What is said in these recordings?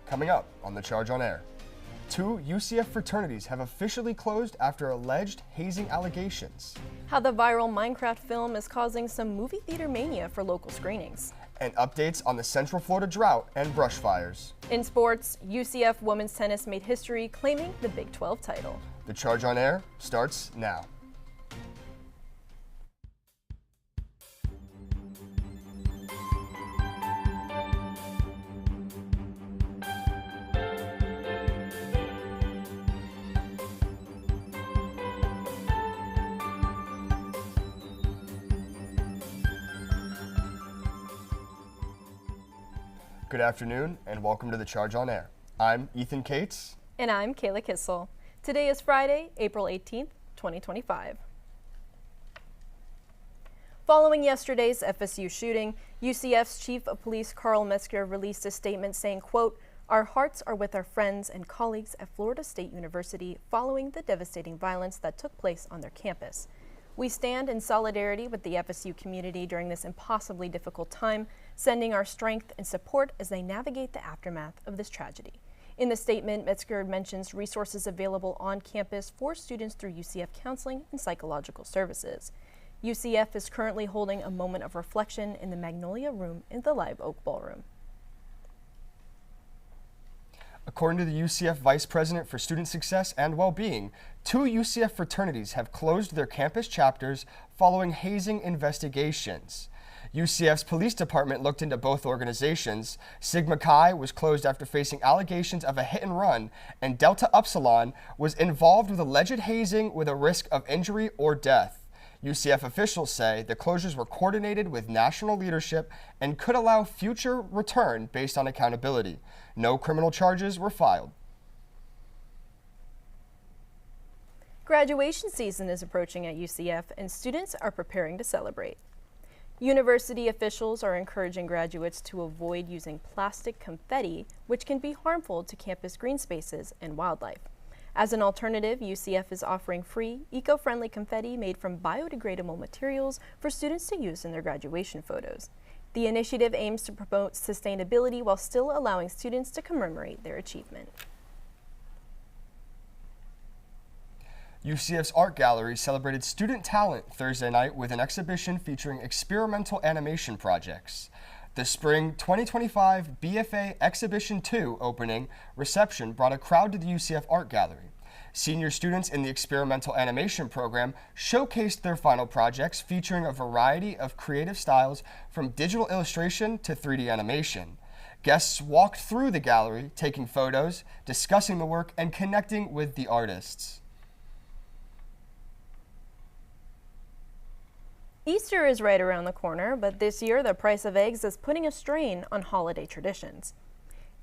Coming up on The Charge on Air. 2 UCF fraternities have officially closed after alleged hazing allegations. How the viral Minecraft film is causing some movie theater mania for local screenings. And updates on the Central Florida drought and brush fires. In sports, UCF women's tennis made history, claiming the Big 12 title. The Charge on Air starts now. Good afternoon and welcome to The Charge on Air. I'm Ethan Cates. And I'm Kayla Kissel. Today is Friday, April 18th, 2025. Following yesterday's FSU shooting, UCF's Chief of Police Carl Metzger released a statement saying, quote, "Our hearts are with our friends and colleagues at Florida State University following the devastating violence that took place on their campus. We stand in solidarity with the FSU community during this impossibly difficult time, sending our strength and support as they navigate the aftermath of this tragedy." In the statement, Metzger mentions resources available on campus for students through UCF counseling and psychological services. UCF is currently holding a moment of reflection in the Magnolia Room in the Live Oak Ballroom. According to the UCF Vice President for Student Success and Well-Being, 2 UCF fraternities have closed their campus chapters following hazing investigations. UCF's police department looked into both organizations. Sigma Chi was closed after facing allegations of a hit and run, and Delta Upsilon was involved with alleged hazing with a risk of injury or death. UCF officials say the closures were coordinated with national leadership and could allow future return based on accountability. No criminal charges were filed. Graduation season is approaching at UCF, and students are preparing to celebrate. University officials are encouraging graduates to avoid using plastic confetti, which can be harmful to campus green spaces and wildlife. As an alternative, UCF is offering free, eco-friendly confetti made from biodegradable materials for students to use in their graduation photos. The initiative aims to promote sustainability while still allowing students to commemorate their achievement. UCF's Art Gallery celebrated student talent Thursday night with an exhibition featuring experimental animation projects. The Spring 2025 BFA Exhibition 2 opening reception brought a crowd to the UCF Art Gallery. Senior students in the experimental animation program showcased their final projects featuring a variety of creative styles from digital illustration to 3D animation. Guests walked through the gallery, taking photos, discussing the work, and connecting with the artists. Easter is right around the corner, but this year the price of eggs is putting a strain on holiday traditions.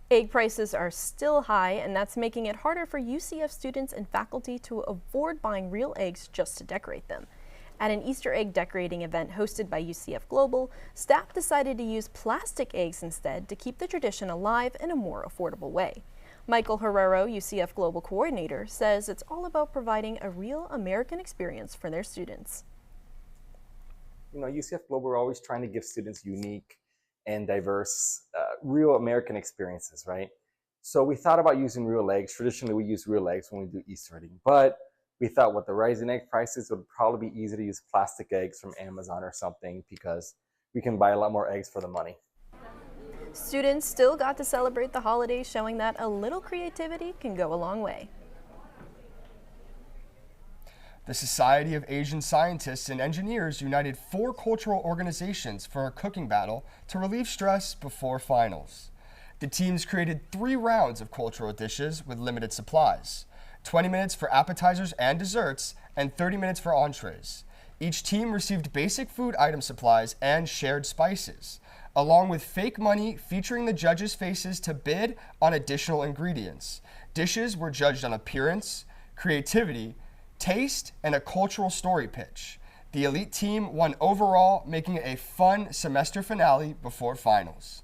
Egg prices are still high, and that's making it harder for UCF students and faculty to avoid buying real eggs just to decorate them. At an Easter egg decorating event hosted by UCF Global, staff decided to use plastic eggs instead to keep the tradition alive in a more affordable way. Michael Herrero, UCF Global Coordinator, says it's all about providing a real American experience for their students. UCF Global, we're always trying to give students unique and diverse, real American experiences, right? So we thought about using real eggs. Traditionally, we use real eggs when we do Easter egg, but we thought with the rising egg prices, it would probably be easy to use plastic eggs from Amazon or something because we can buy a lot more eggs for the money. Students still got to celebrate the holidays, showing that a little creativity can go a long way. The Society of Asian Scientists and Engineers united 4 cultural organizations for a cooking battle to relieve stress before finals. The teams created 3 rounds of cultural dishes with limited supplies, 20 minutes for appetizers and desserts, and 30 minutes for entrees. Each team received basic food item supplies and shared spices, along with fake money featuring the judges' faces to bid on additional ingredients. Dishes were judged on appearance, creativity, taste, and a cultural story pitch. The elite team won overall, making it a fun semester finale before finals.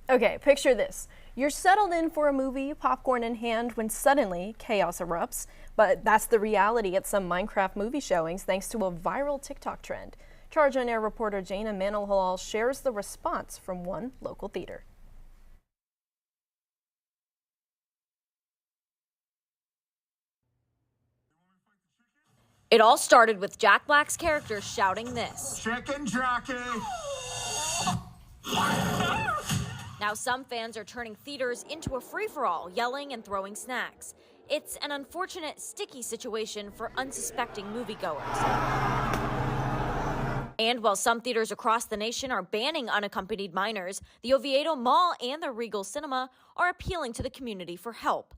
Okay, picture this. You're settled in for a movie, popcorn in hand, when suddenly chaos erupts. But that's the reality at some Minecraft movie showings thanks to a viral TikTok trend. Charge on Air reporter Jana Manalhal shares the response from one local theater. It all started with Jack Black's character shouting this. Chicken jockey! Now some fans are turning theaters into a free-for-all, yelling and throwing snacks. It's an unfortunate, sticky situation for unsuspecting moviegoers. And while some theaters across the nation are banning unaccompanied minors, the Oviedo Mall and the Regal Cinema are appealing to the community for help.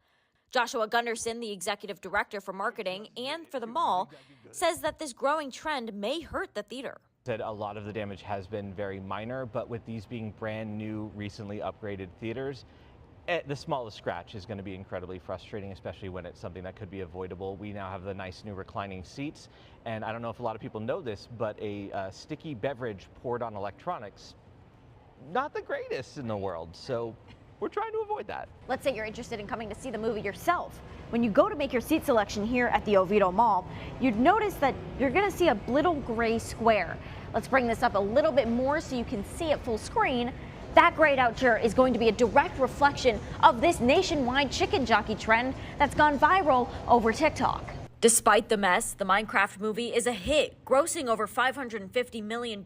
Joshua Gunderson, the executive director for marketing and for the mall, says that this growing trend may hurt the theater. Said a lot of the damage has been very minor, but with these being brand new, recently upgraded theaters, the smallest scratch is going to be incredibly frustrating, especially when it's something that could be avoidable. We now have the nice new reclining seats, and I don't know if a lot of people know this, but a sticky beverage poured on electronics, not the greatest in the world, so we're trying to avoid that. Let's say you're interested in coming to see the movie yourself. When you go to make your seat selection here at the Oviedo Mall, you'd notice that you're going to see a little gray square. Let's bring this up a little bit more so you can see it full screen. That grayed out chair is going to be a direct reflection of this nationwide chicken jockey trend that's gone viral over TikTok. Despite the mess, the Minecraft movie is a hit, grossing over $550 million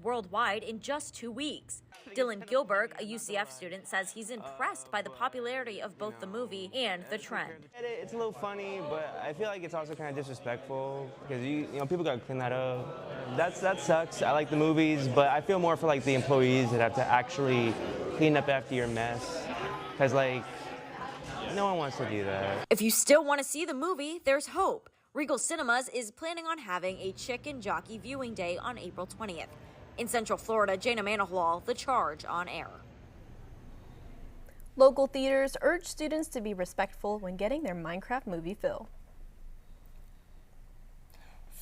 worldwide in just 2 weeks. Dylan Gilberg, a UCF student, says he's impressed by the popularity of both the movie and the trend. It's a little funny, but I feel like it's also kind of disrespectful because you know people gotta clean that up. That sucks. I like the movies, but I feel more for like the employees that have to actually clean up after your mess, because like no one wants to do that. If you still want to see the movie, there's hope. Regal Cinemas is planning on having a chicken jockey viewing day on April 20th. In Central Florida, Jana Manalhal, The Charge on Air. Local theaters urge students to be respectful when getting their Minecraft movie fill.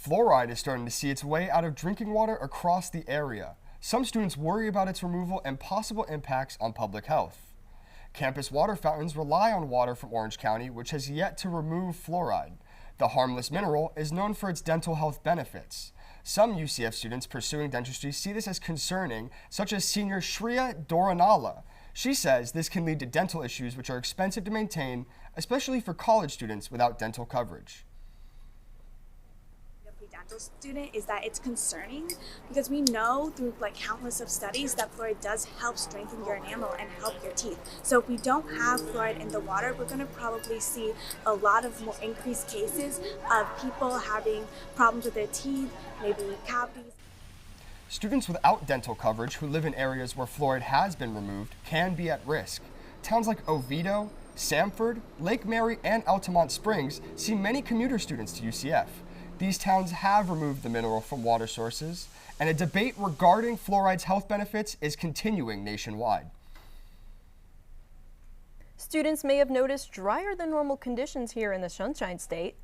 Fluoride is starting to see its way out of drinking water across the area. Some students worry about its removal and possible impacts on public health. Campus water fountains rely on water from Orange County, which has yet to remove fluoride. The harmless mineral is known for its dental health benefits. Some UCF students pursuing dentistry see this as concerning, such as senior Shreya Doranala. She says this can lead to dental issues which are expensive to maintain, especially for college students without dental coverage. Dental student is that it's concerning because we know through like countless of studies that fluoride does help strengthen your enamel and help your teeth. So if we don't have fluoride in the water, we're going to probably see a lot of more increased cases of people having problems with their teeth, maybe cavities. Students without dental coverage who live in areas where fluoride has been removed can be at risk. Towns like Oviedo, Samford, Lake Mary, and Altamont Springs see many commuter students to UCF. These towns have removed the mineral from water sources, and a debate regarding fluoride's health benefits is continuing nationwide. Students may have noticed drier than normal conditions here in the Sunshine State.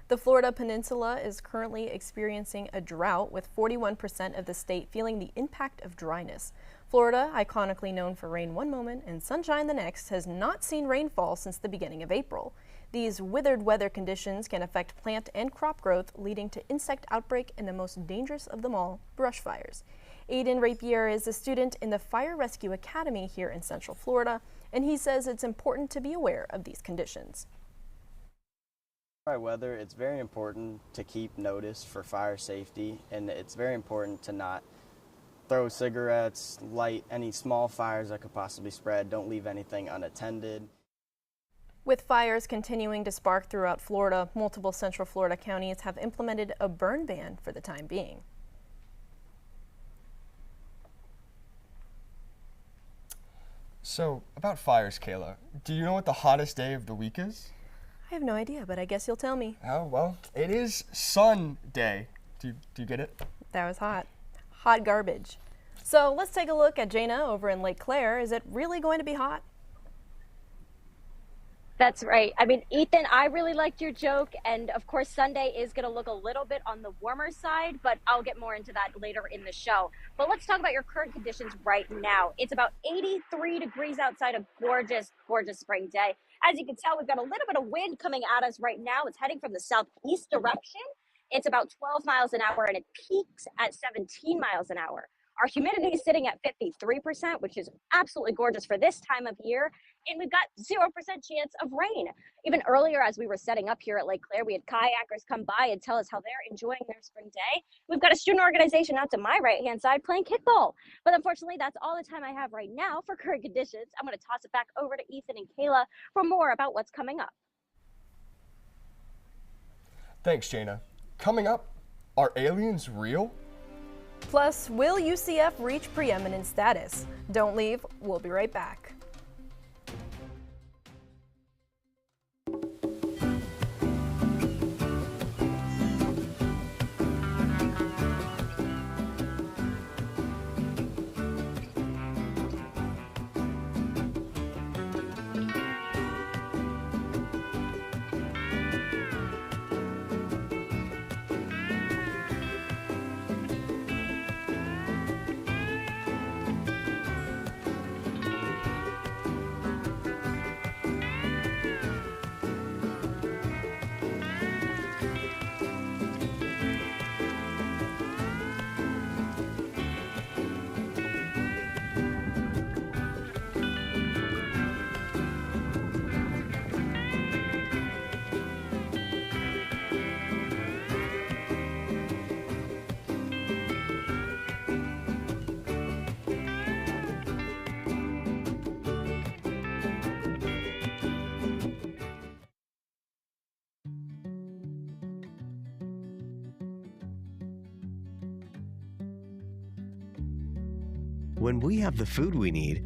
The Florida Peninsula is currently experiencing a drought, with 41% of the state feeling the impact of dryness. Florida, iconically known for rain one moment and sunshine the next, has not seen rainfall since the beginning of April. These withered weather conditions can affect plant and crop growth, leading to insect outbreak and the most dangerous of them all, brush fires. Aiden Rapier is a student in the Fire Rescue Academy here in Central Florida, and he says it's important to be aware of these conditions. By weather, it's very important to keep notice for fire safety, and it's very important to not throw cigarettes, light any small fires that could possibly spread. Don't leave anything unattended. With fires continuing to spark throughout Florida, multiple Central Florida counties have implemented a burn ban for the time being. So, about fires, Kayla, do you know what the hottest day of the week is? I have no idea, but I guess you'll tell me. Oh, well, it is Sun Day. Do you get it? That was hot. Hot garbage. So let's take a look at Jana over in Lake Claire. Is it really going to be hot? That's right. I mean, Ethan, I really liked your joke. And of course, Sunday is going to look a little bit on the warmer side, but I'll get more into that later in the show. But let's talk about your current conditions right now. It's about 83 degrees outside, a gorgeous, gorgeous spring day. As you can tell, we've got a little bit of wind coming at us right now. It's heading from the southeast direction. It's about 12 miles an hour and it peaks at 17 miles an hour. Our humidity is sitting at 53%, which is absolutely gorgeous for this time of year. And we've got 0% chance of rain. Even earlier, as we were setting up here at Lake Claire, we had kayakers come by and tell us how they're enjoying their spring day. We've got a student organization out to my right-hand side playing kickball. But unfortunately, that's all the time I have right now for current conditions. I'm going to toss it back over to Ethan and Kayla for more about what's coming up. Thanks, Jana. Coming up, are aliens real? Plus, will UCF reach preeminence status? Don't leave, we'll be right back. When we have the food we need,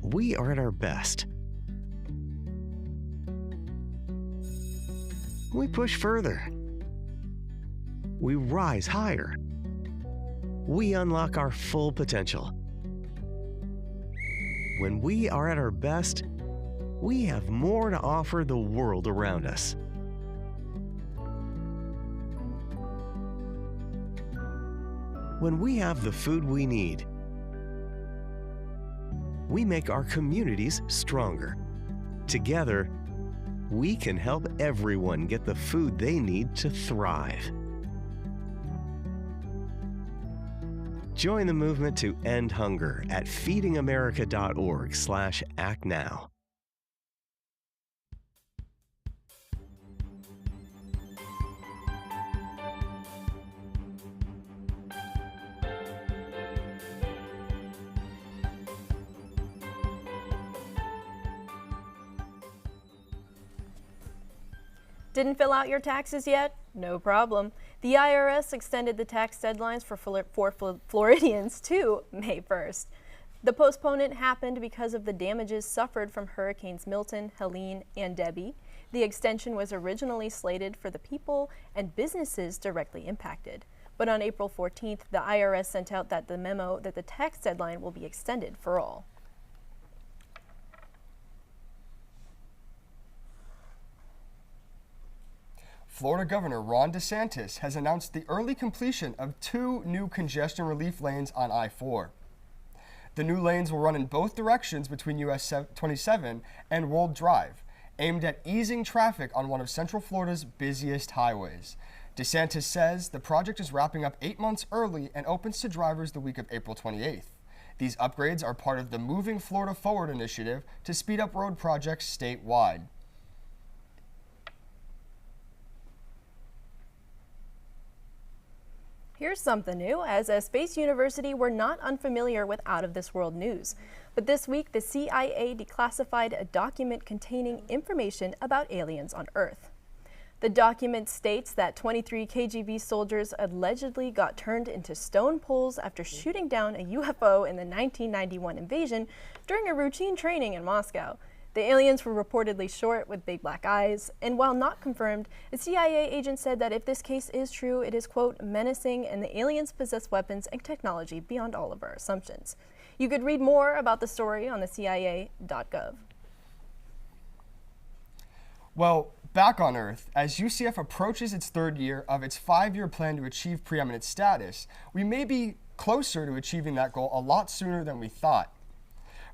we are at our best. We push further. We rise higher. We unlock our full potential. When we are at our best, we have more to offer the world around us. When we have the food we need, we make our communities stronger. Together, we can help everyone get the food they need to thrive. Join the movement to end hunger at feedingamerica.org/actnow. Didn't fill out your taxes yet? No problem. The IRS extended the tax deadlines for Floridians to May 1st. The postponement happened because of the damages suffered from Hurricanes Milton, Helene, and Debbie. The extension was originally slated for the people and businesses directly impacted. But on April 14th, the IRS sent out the memo that the tax deadline will be extended for all. Florida Governor Ron DeSantis has announced the early completion of 2 new congestion relief lanes on I-4. The new lanes will run in both directions between US 27 and World Drive, aimed at easing traffic on one of Central Florida's busiest highways. DeSantis says the project is wrapping up 8 months early and opens to drivers the week of April 28th. These upgrades are part of the Moving Florida Forward initiative to speed up road projects statewide. Here's something new. As a space university, we're not unfamiliar with out-of-this-world news. But this week, the CIA declassified a document containing information about aliens on Earth. The document states that 23 KGB soldiers allegedly got turned into stone poles after shooting down a UFO in the 1991 invasion during a routine training in Moscow. The aliens were reportedly short with big black eyes, and while not confirmed, a CIA agent said that if this case is true, it is, quote, menacing, and the aliens possess weapons and technology beyond all of our assumptions. You could read more about the story on the CIA.gov. Well, back on Earth, as UCF approaches its 3rd year of its 5-year plan to achieve preeminent status, we may be closer to achieving that goal a lot sooner than we thought.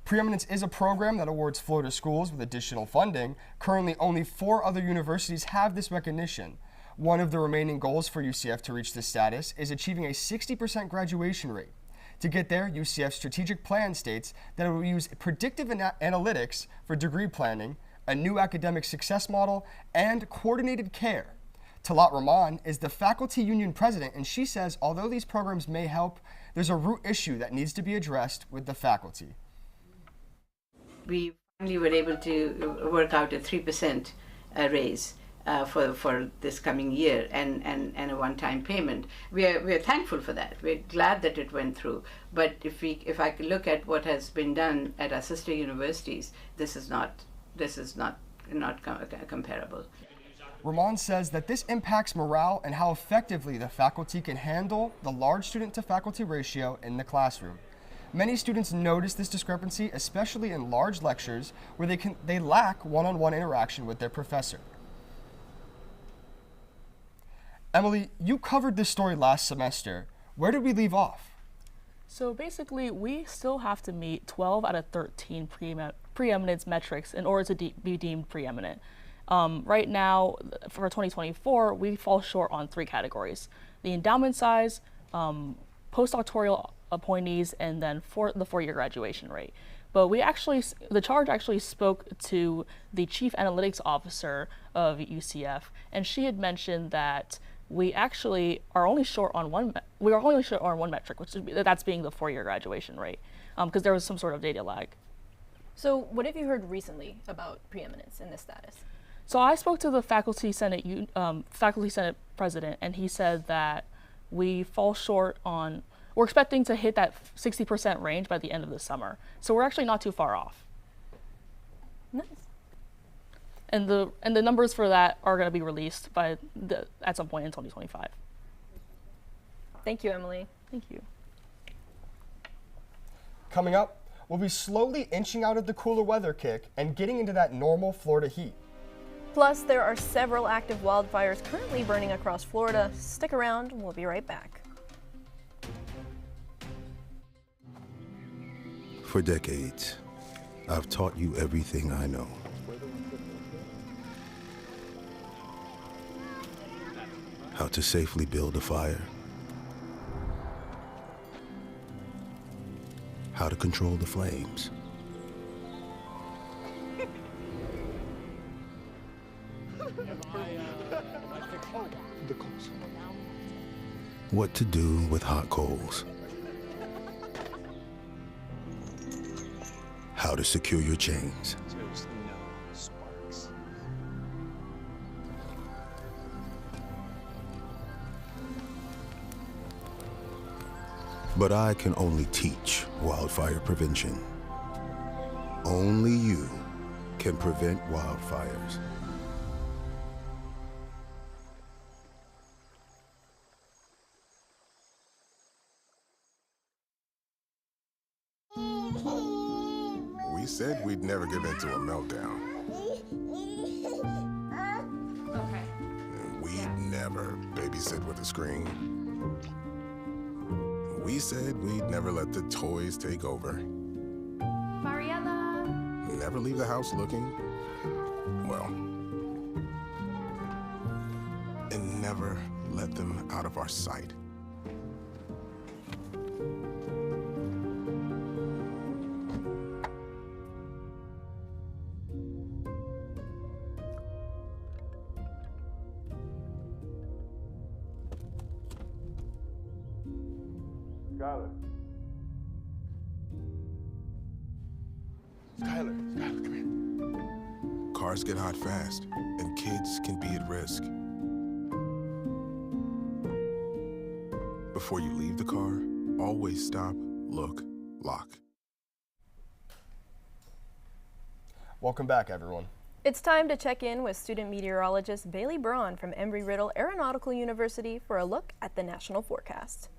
Preeminence is a program that awards Florida schools with additional funding. Currently, only 4 other universities have this recognition. One of the remaining goals for UCF to reach this status is achieving a 60% graduation rate. To get there, UCF's strategic plan states that it will use predictive analytics for degree planning, a new academic success model, and coordinated care. Talat Rahman is the faculty union president, and she says although these programs may help, there's a root issue that needs to be addressed with the faculty. We finally were able to work out a 3% raise for this coming year and a one-time payment. We are thankful for that. We're glad that it went through. But if I could look at what has been done at our sister universities, this is not comparable. Rahman says that this impacts morale and how effectively the faculty can handle the large student-to-faculty ratio in the classroom. Many students notice this discrepancy, especially in large lectures where they lack one-on-one interaction with their professor. Emily, you covered this story last semester. Where did we leave off? So basically, we still have to meet 12 out of 13 preeminence metrics in order to be deemed preeminent. Right now, for 2024, we fall short on 3 categories: the endowment size, postdoctoral appointees, and then the 4-year graduation rate. But the charge actually spoke to the chief analytics officer of UCF, and she had mentioned that we actually are only short on one metric, that's being the 4-year graduation rate, because there was some sort of data lag. So what have you heard recently about preeminence in this status? So I spoke to the faculty senate president, and he said that we fall short on. We're expecting to hit that 60% range by the end of the summer, so we're actually not too far off. Nice. And the numbers for that are going to be released at some point in 2025. Thank you, Emily. Thank you. Coming up, we'll be slowly inching out of the cooler weather kick and getting into that normal Florida heat. Plus, there are several active wildfires currently burning across Florida. Stick around, we'll be right back. For decades, I've taught you everything I know. How to safely build a fire. How to control the flames. What to do with hot coals. How to secure your chains. But I can only teach wildfire prevention. Only you can prevent wildfires. We said we'd never give in to a meltdown. Okay. We'd never babysit with a screen. We said we'd never let the toys take over. Mariella! Never leave the house looking, well, and never let them out of our sight. Skylar, come here. Cars get hot fast, and kids can be at risk. Before you leave the car, always stop, look, lock. Welcome back, everyone. It's time to check in with student meteorologist Bailey Braun from Embry-Riddle Aeronautical University for a look at the national forecast.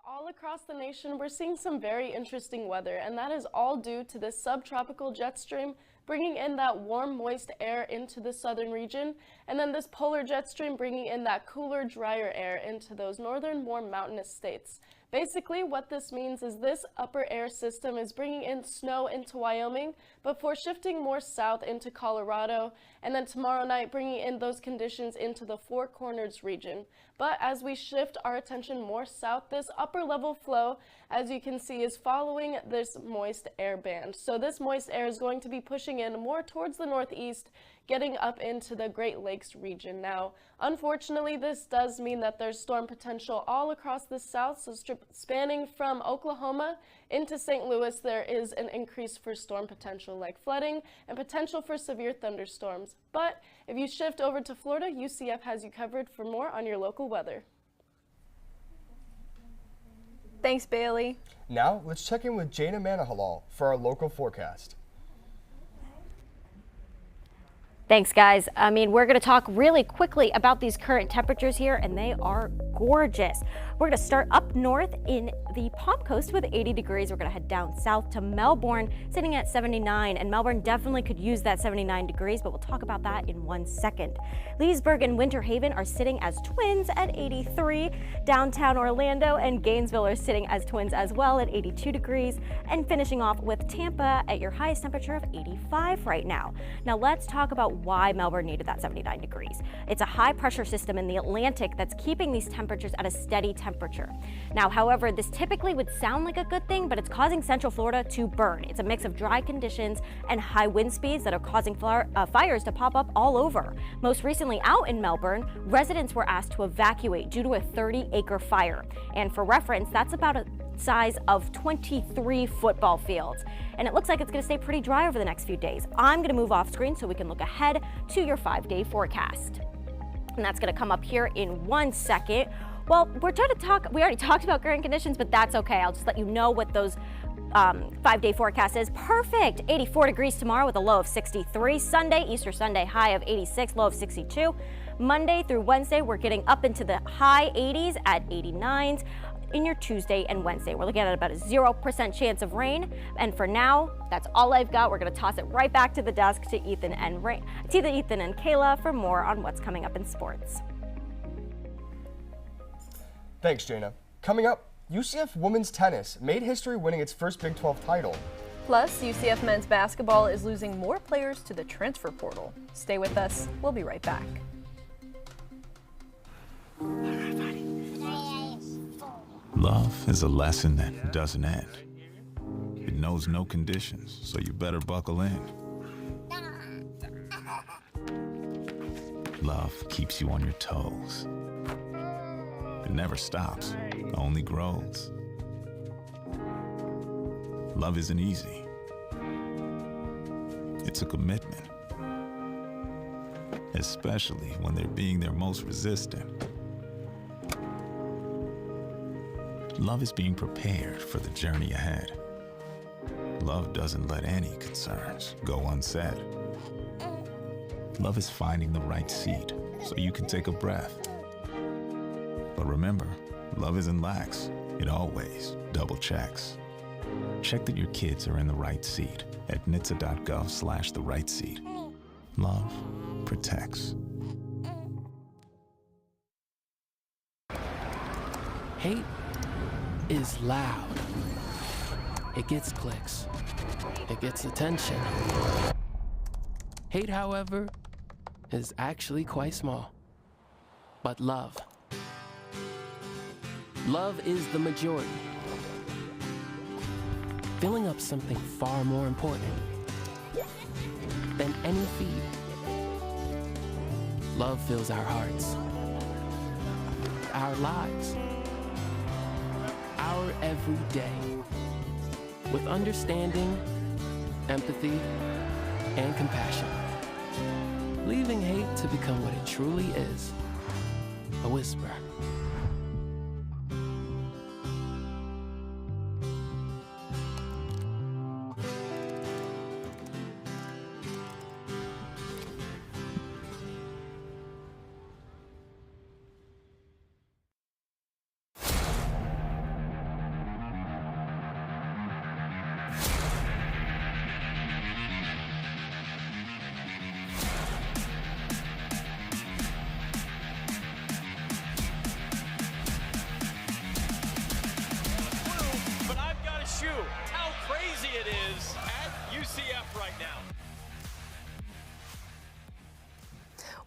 All across the nation, we're seeing some very interesting weather, and that is all due to this subtropical jet stream bringing in that warm, moist air into the southern region, and then this polar jet stream bringing in that cooler, drier air into those northern, more mountainous states. Basically, what this means is this upper air system is bringing in snow into Wyoming before shifting more south into Colorado, and then tomorrow night bringing in those conditions into the Four Corners region. But as we shift our attention more south, this upper level flow, as you can see, is following this moist air band. So this moist air is going to be pushing in more towards the northeast, getting up into the Great Lakes region. Now, unfortunately, this does mean that there's storm potential all across the south, so spanning from Oklahoma into St. Louis, there is an increase for storm potential like flooding and potential for severe thunderstorms. But if you shift over to Florida, UCF has you covered for more on your local weather. Thanks, Bailey. Now, let's check in with Jana Manahalal for our local forecast. Thanks, guys. I mean, we're going to talk really quickly about these current temperatures here, and they are gorgeous. We're going to start up north in the Palm Coast with 80 degrees. We're going to head down south to Melbourne, sitting at 79, and Melbourne definitely could use that 79 degrees, but we'll talk about that in 1 second. Leesburg and Winter Haven are sitting as twins at 83. Downtown Orlando and Gainesville are sitting as twins as well at 82 degrees, and finishing off with Tampa at your highest temperature of 85 right now. Now let's talk about why Melbourne needed that 79 degrees. It's a high pressure system in the Atlantic that's keeping these temperatures at a steady temperature. Now, however, this typically would sound like a good thing, but it's causing Central Florida to burn. It's a mix of dry conditions and high wind speeds that are causing fires to pop up all over. Most recently out in Melbourne, residents were asked to evacuate due to a 30-acre fire. And for reference, that's about a size of 23 football fields. And it looks like it's going to stay pretty dry over the next few days. I'm going to move off screen so we can look ahead to your 5-day forecast. And that's going to come up here in 1 second. Well, we already talked about current conditions, but that's okay. I'll just let you know what those 5-day forecast is. Perfect. 84 degrees tomorrow with a low of 63. Sunday, Easter Sunday, high of 86, low of 62. Monday through Wednesday, we're getting up into the high 80s at 89s. In your Tuesday and Wednesday, we're looking at about a 0% chance of rain. And for now, that's all I've got. We're going to toss it right back to the desk to Ethan and Kayla for more on what's coming up in sports. Thanks, Jana. Coming up, UCF women's tennis made history winning its first Big 12 title. Plus, UCF men's basketball is losing more players to the transfer portal. Stay with us. We'll be right back. Love is a lesson that doesn't end. It knows no conditions, so you better buckle in. Love keeps you on your toes. It never stops, only grows. Love isn't easy. It's a commitment, especially when they're being their most resistant. Love is being prepared for the journey ahead. Love doesn't let any concerns go unsaid. Love is finding the right seat so you can take a breath. But remember, love isn't lax. It always double checks. Check that your kids are in the right seat at nhtsa.gov/the right seat. Love protects. Hate is loud. It gets clicks. It gets attention. Hate, however, is actually quite small. But love is the majority, filling up something far more important than any feed. Love fills our hearts, our lives, our every day with understanding, empathy, and compassion, leaving hate to become what it truly is, a whisper.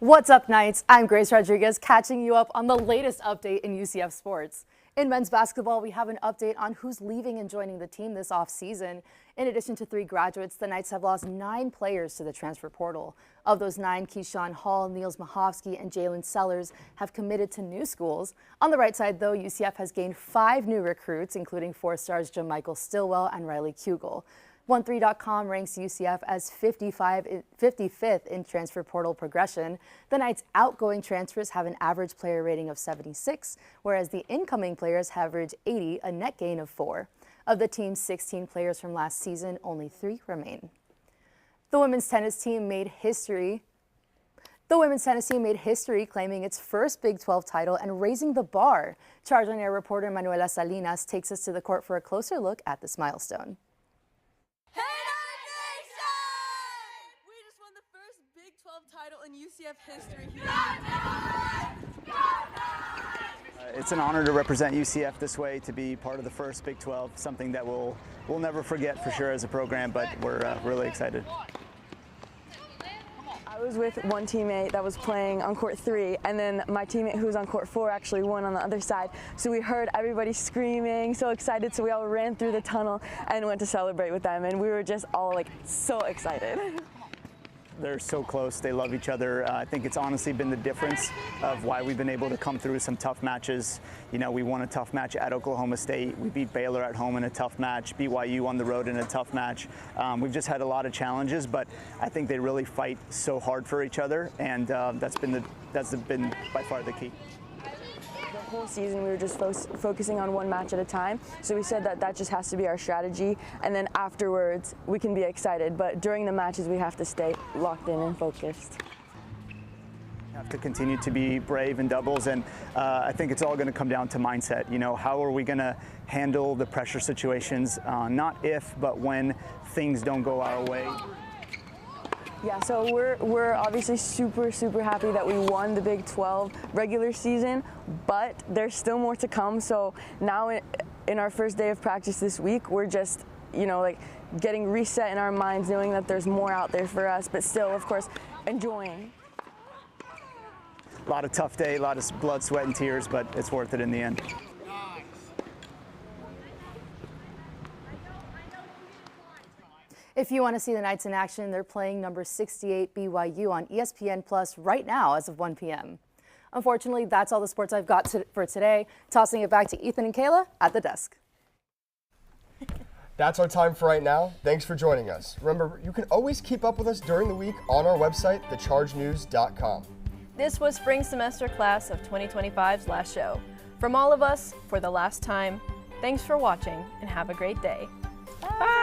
What's up, Knights? I'm Grace Rodriguez, catching you up on the latest update in UCF sports. In men's basketball, we have an update on who's leaving and joining the team this offseason. In addition to 3 graduates, the Knights have lost 9 players to the transfer portal. Of those 9, Keyshawn Hall, Niels Mahovsky, and Jalen Sellers have committed to new schools. On the right side, though, UCF has gained 5 new recruits, including 4 stars JaMichael Stillwell and Riley Kugel. 13.com ranks UCF as 55th in transfer portal progression. The Knights' outgoing transfers have an average player rating of 76, whereas the incoming players average 80, a net gain of 4. Of the team's 16 players from last season, only 3 remain. The women's tennis team made history. Claiming its first Big 12 title and raising the bar. Charge on Air reporter Manuela Salinas takes us to the court for a closer look at this milestone. Title in UCF history here. It's an honor to represent UCF this way, to be part of the first Big 12, something that we'll never forget for sure as a program, but we're really excited. I was with one teammate that was playing on court 3, and then my teammate who was on court 4 actually won on the other side. So we heard everybody screaming, so excited, so we all ran through the tunnel and went to celebrate with them, and we were just all like so excited. They're so close. They love each other. I think it's honestly been the difference of why we've been able to come through some tough matches. You know, we won a tough match at Oklahoma State. We beat Baylor at home in a tough match, BYU on the road in a tough match. We've just had a lot of challenges, but I think they really fight so hard for each other, and that's been by far the key. The whole season we were just focusing on one match at a time, so we said that just has to be our strategy, and then afterwards we can be excited, but during the matches we have to stay locked in and focused. Have to continue to be brave in doubles, and I think it's all going to come down to mindset. You know, how are we going to handle the pressure situations, not if, but when things don't go our way. Yeah, so we're obviously super happy that we won the Big 12 regular season, but there's still more to come. So now in our first day of practice this week, we're just, you know, like getting reset in our minds, knowing that there's more out there for us, but still, of course, enjoying. A lot of tough day, a lot of blood, sweat, and tears, but it's worth it in the end. If you want to see the Knights in action, they're playing number 68 BYU on ESPN Plus right now as of 1 p.m. Unfortunately, that's all the sports I've got for today. Tossing it back to Ethan and Kayla at the desk. That's our time for right now. Thanks for joining us. Remember, you can always keep up with us during the week on our website, thechargenews.com. This was spring semester class of 2025's last show. From all of us, for the last time, thanks for watching and have a great day. Bye.